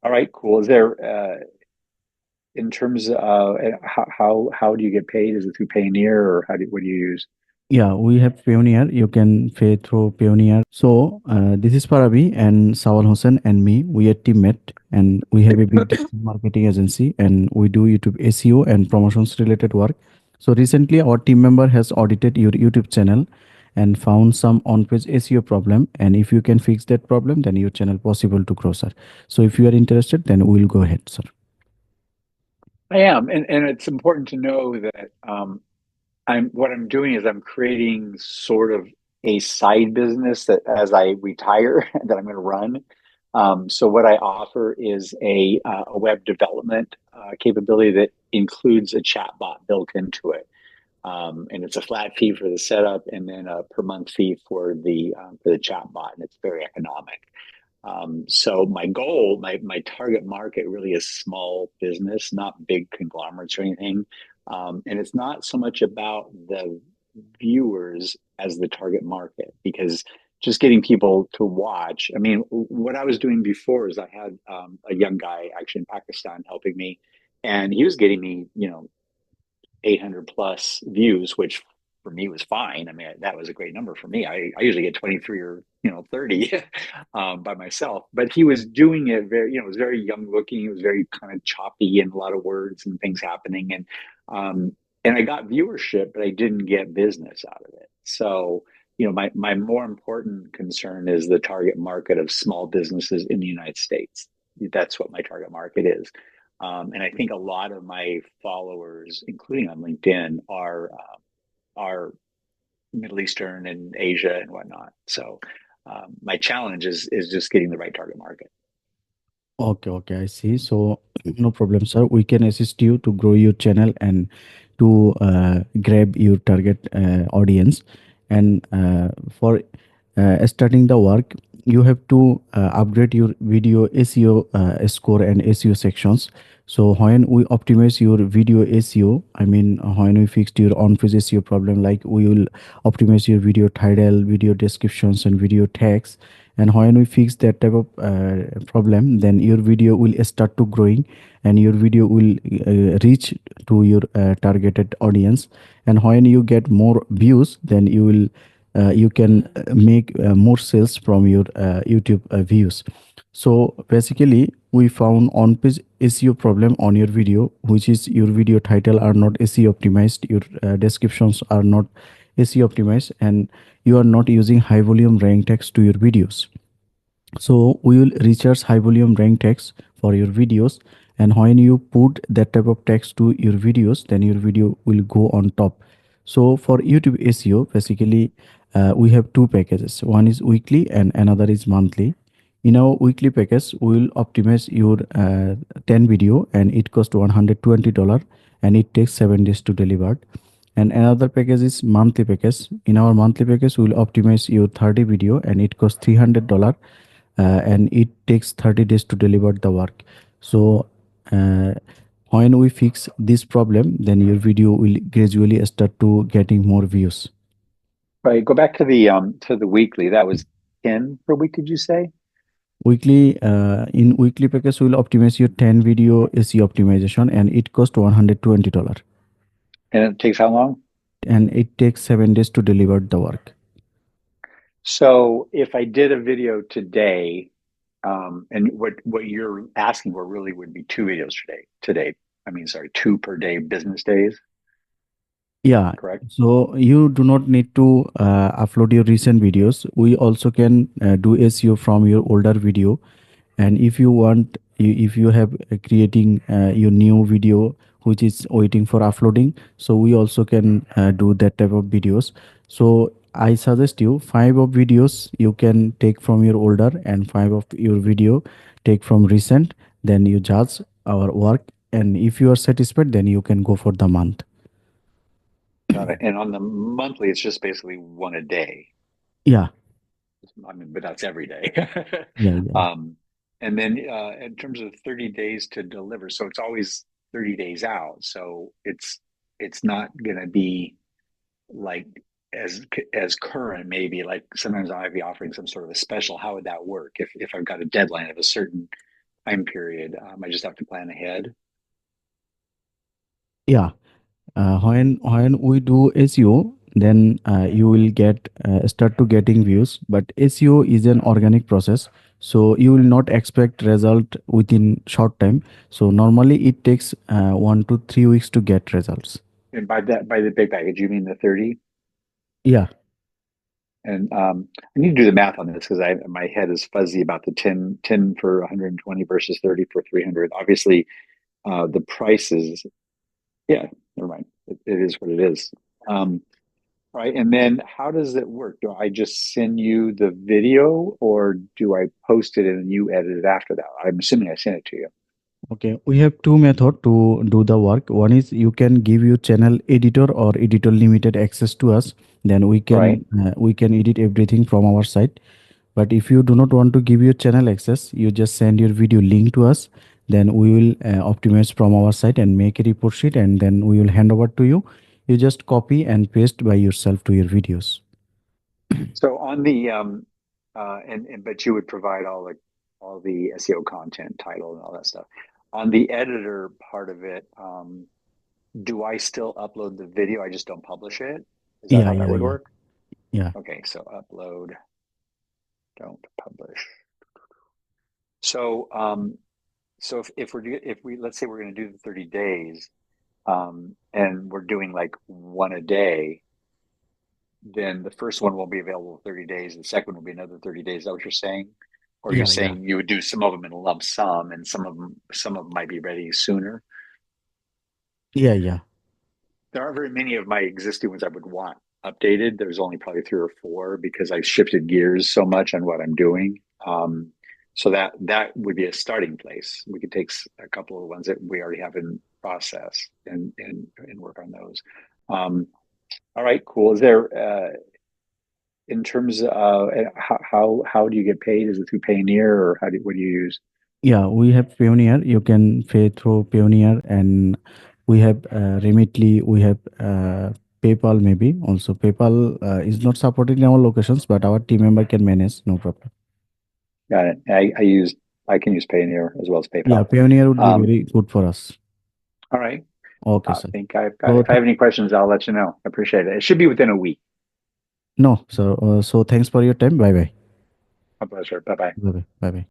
All right, cool. Is there in terms of how do you get paid? Is it through Payoneer or what do you use? Yeah, we have Payoneer. You can pay through Payoneer. So this is Farabi and Sawal Hussain and me. We are teammate and we have a big digital marketing agency and we do YouTube SEO and promotions related work. So recently our team member has audited your YouTube channel and found some on-page SEO problem. And if you can fix that problem, then your channel possible to grow, sir. So if you are interested, then we'll go ahead, sir. I am, and it's important to know that I'm what I'm doing is I'm creating sort of a side business that as I retire that I'm going to run. So what I offer is a web development capability that includes a chat bot built into it. And it's a flat fee for the setup and then a per month fee for the chat bot, and it's very economic. So my goal, my target market really is small business, not big conglomerates or anything. And it's not so much about the viewers as the target market because just getting people to watch. I mean, what I was doing before is I had a young guy actually in Pakistan helping me, and he was getting me, 800 plus views, which for me was fine. I mean, that was a great number for me. I usually get 23 or 30 by myself, but he was doing it very, it was very young looking. It was very kind of choppy and a lot of words and things happening. And I got viewership, but I didn't get business out of it. So, my more important concern is the target market of small businesses in the United States. That's what my target market is. And I think a lot of my followers, including on LinkedIn, are Middle Eastern and Asia and whatnot. So my challenge is just getting the right target market. Okay, okay, I see. So no problem, sir. We can assist you to grow your channel and to grab your target audience. And for starting the work, you have to upgrade your video SEO score and SEO sections. So when we optimize your video SEO, I mean when we fixed your on-page SEO problem, like we will optimize your video title, video descriptions, and video tags. And when we fix that type of problem, then your video will start to growing and your video will reach to your targeted audience. And when you get more views, then you can make more sales from your YouTube views. So basically we found on page SEO problem on your video, which is your video title are not SEO optimized, your descriptions are not SEO optimized, and you are not using high volume rank text to your videos. So we will recharge high volume rank text for your videos, and when you put that type of text to your videos, then your video will go on top. So for YouTube SEO, basically we have two packages. One is weekly and another is monthly. In our weekly package, we will optimize your 10 video and it costs $120 and it takes 7 days to deliver. And another package is monthly package. In our monthly package, we will optimize your 30 video and it costs $300 and it takes 30 days to deliver the work. So uh, when we fix this problem, then your video will gradually start to getting more views. Right. Go back to the weekly. That was 10 per week, did you say? Weekly, in weekly package, we will optimize your 10 video SEO optimization and it costs $120 And it takes how long? and it takes 7 days to deliver the work. So if I did a video today, and what you're asking for really would be two videos today. Today, I mean, sorry, two per day business days, Yeah, correct? so you do not need to upload your recent videos. We also can do SEO from your older video. And if you want, if you have creating your new video which is waiting for uploading, so we also can do that type of videos. So I suggest you five of videos you can take from your older and five of your video take from recent. Then you judge our work, and if you are satisfied, then you can go for the month. Got it. And on the monthly, it's just basically one a day. Yeah, I mean, but that's every day. yeah, yeah. Um, and then in terms of 30 days to deliver, so it's always 30 days out. So it's not going to be like as current, maybe like sometimes I might be offering some sort of a special. How would that work if I've got a deadline of a certain time period? I just have to plan ahead. Yeah. When we do SEO, then you will get start to getting views. But SEO is an organic process, so you will not expect result within short time. So normally it takes 1 to 3 weeks to get results. And by the big package, you mean the 30? Yeah, And I need to do the math on this because I my head is fuzzy about the ten for 120 versus 30 for 300. Obviously, the prices, yeah, never mind. It is what it is. Um, right. And then how does it work? Do I just send you the video or do I post it and you edit it after that? I'm assuming I sent it to you. okay. We have two method to do the work. One is you can give your channel editor or editor limited access to us. Then Right. we can edit everything from our side. But if you do not want to give your channel access, you just send your video link to us. Then we will optimize from our side and make a report sheet, and then we will hand over to you. You just copy and paste by yourself to your videos. So on the and but you would provide all the SEO content, title, and all that stuff. On the editor part of it, do I still upload the video? I just don't publish it. Is that Yeah, how that yeah, would yeah, work? yeah, Okay, so upload, don't publish. So so if we let's say we're going to do the 30 days, and we're doing like one a day, then the first one won't be available 30 days. The second will be another 30 days. Is that what you're saying? Or you're yeah, yeah, saying you would do some of them in a lump sum and some of them might be ready sooner? yeah, yeah, There aren't very many of my existing ones I would want updated. There's only probably three or four because I've shifted gears so much on what I'm doing. So that would be a starting place. We could take a couple of the ones that we already have in process and work on those. All right, cool. Is there in terms of how do you get paid? Is it through Payoneer or what do you use? yeah. We have Pioneer. You can pay through Pioneer, and we have Remitly. We have PayPal. Maybe also PayPal is not supported in our locations, but our team member can manage. No problem. Got it. I can use Payoneer as well as Yeah, PayPal. Pioneer would be Um, very good for us. all right. Okay, I sir. think I've got. So If I have any questions, I'll let you know. I appreciate it. It should be within a week. no, so thanks for your time. Bye bye. My pleasure. Bye bye. Bye bye. Bye bye.